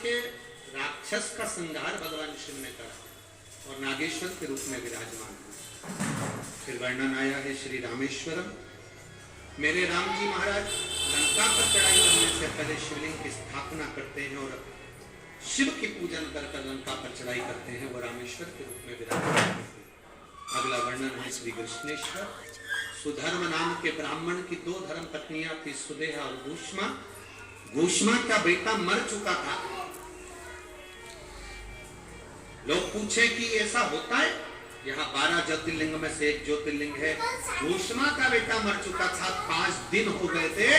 के राक्षस का संहार भगवान शिव ने करा और नागेश्वर के रूप में विराजमान है। फिर वर्णन आया है श्री रामेश्वरम। मेरे राम जी महाराज लंका पर चढ़ाई करने से पहले शिवलिंग की स्थापना करते हैं और शिव की पूजन कर लंका पर चढ़ाई करते हैं, वो रामेश्वर के रूप में विराजमान है। अगला वर्णन है श्री कृष्णेश्वर। सुधर्म नाम के ब्राह्मण की 2 धर्म पत्नियां थी, सुदेहा और भूष्मा। भूष्मा का बेटा मर चुका था। लोग पूछे कि ऐसा होता है? यहाँ 12 ज्योतिर्लिंग में से एक ज्योतिर्लिंग है। भूष्मा का बेटा मर चुका था, 5 दिन हो गए थे,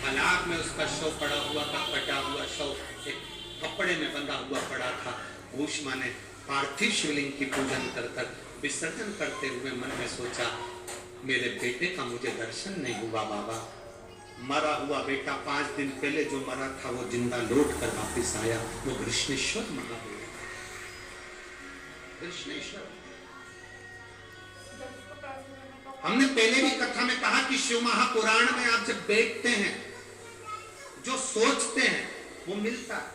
तालाब में उसका शव पड़ा हुआ था, कटा हुआ शव एक कपड़े में बंधा हुआ पड़ा था। भूष्मा ने पार्थिव शिवलिंग की पूजन कर विसर्जन करते हुए मन में सोचा, मेरे बेटे का मुझे दर्शन नहीं हुआ बाबा। मरा हुआ बेटा 5 दिन पहले जो मरा था वो जिंदा लौट कर वापिस आया, वो कृष्णेश्वर महादेव। कृष्णेश्वर हमने पहले भी कथा में कहा कि शिव महापुराण में आप जब बैठते हैं, जो सोचते हैं वो मिलता है।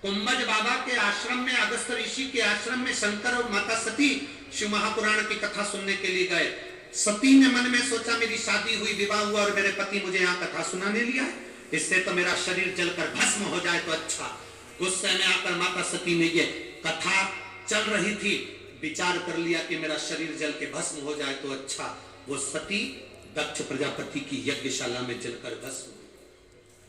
कुंभज बाबा के आश्रम में, अगस्त ऋषि के आश्रम में शंकर और माता सती शिव महापुराण की कथा सुनने के लिए गए। सती ने मन में सोचा, मेरी शादी हुई, विवाह हुआ और मेरे पति मुझे यहाँ कथा सुनाने लिया है, इससे तो मेरा शरीर जलकर भस्म हो जाए तो अच्छा। गुस्से में आकर माता सती ने ये कथा चल रही थी, विचार कर लिया कि मेरा शरीर जल के भस्म हो जाए तो अच्छा। वो सती दक्ष प्रजापति की यज्ञशाला में जलकर भस्म।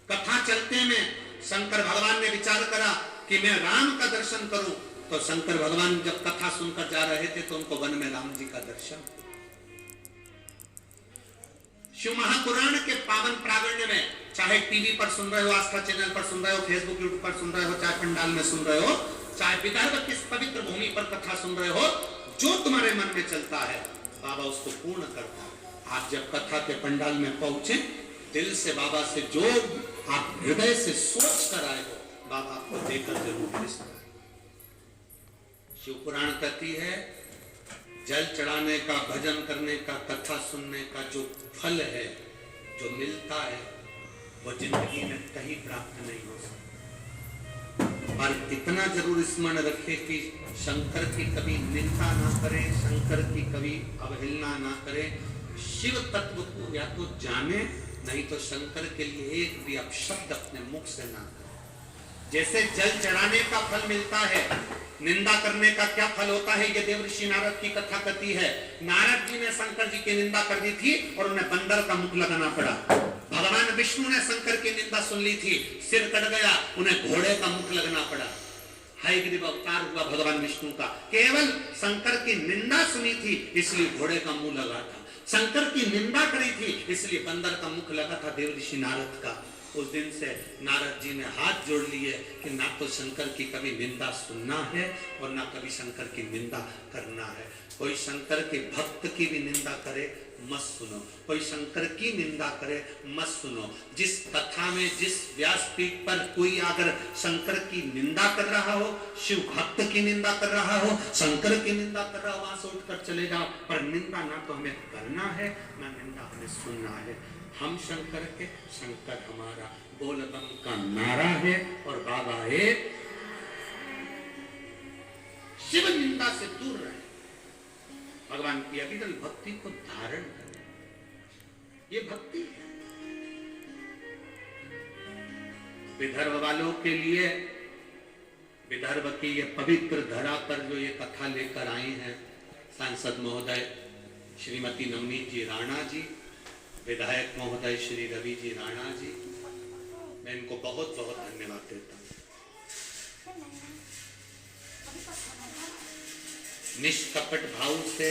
कथा चलते में शंकर भगवान ने विचार करा कि मैं राम का दर्शन करूं, तो शंकर भगवान जब कथा सुनकर जा रहे थे तो उनको वन में राम जी का दर्शन। शिव महापुराण के पावन प्रांगण में, चाहे टीवी पर सुन रहे हो, आस्था चैनल पर सुन रहे हो, फेसबुक यूट्यूब पर सुन रहे हो, चाहे पंडाल में सुन रहे हो, चाहे विदर्भ की पवित्र भूमि पर कथा सुन रहे हो, जो तुम्हारे मन में चलता है बाबा उसको पूर्ण करता है। आप जब कथा के पंडाल में पहुंचे, दिल से बाबा से जो आप हृदय से सोच कर आए हो, बाबा आपको देकर जरूर मिलता है। शिव पुराण कहती है, जल चढ़ाने का, भजन करने का, कथा सुनने का जो फल है, जो मिलता है, वो जिंदगी में कहीं प्राप्त नहीं हो सकता। पर इतना जरूर स्मरण रखे कि शंकर की कभी निंदा ना करें, शंकर की कभी अवहेलना ना करें। शिव तत्व को या तो जाने, नहीं तो शंकर के लिए एक भी अपशब्द अपने मुख से ना करें। जैसे जल चढ़ाने का फल मिलता है, निंदा करने का क्या फल होता है? ये देवऋषि नारद की कथा कहती है। नारद जी ने शंकर जी की निंदा कर दी थी और उन्हें बंदर का मुख लगाना पड़ा। भगवान विष्णु ने शंकर की निंदा सुन ली थी, सिर कट गया, उन्हें घोड़े का मुख लगना पड़ा। हयग्रीव अवतार हुआ भगवान विष्णु का, केवल शंकर की निंदा सुनी थी इसलिए घोड़े का मुंह लगा था, शंकर की निंदा करी थी इसलिए बंदर का मुख लगा था देवऋषि नारद का। उस दिन से नारद जी ने हाथ जोड़ लिए कि ना तो शंकर की कभी निंदा सुनना है और ना कभी शंकर की निंदा करना है। कोई शंकर के भक्त की भी निंदा करे मत सुनो, कोई शंकर की निंदा करे मत सुनो। जिस कथा में, जिस व्यासपीठ पर कोई अगर शंकर की निंदा कर रहा हो, शिव भक्त की निंदा कर रहा हो, शंकर की निंदा कर रहा हो, वहां से उठकर चले जाओ। पर निंदा ना तो हमें करना है, ना निंदा हमें सुनना है। हम शंकर के, शंकर हमारा, बोल बम का नारा है और बाबा एक। शिव निंदा से दूर रहे, भगवान की अविरल भक्ति को धारण करें, ये भक्ति है। विदर्भ वालों के लिए, विदर्भ की ये पवित्र धरा पर जो ये कथा लेकर आई हैं सांसद महोदय श्रीमती नवनीत जी राणा जी, विधायक महोदय श्री रवि जी राणा जी, मैं इनको बहुत बहुत धन्यवाद देता हूँ। निष्कपट भाव से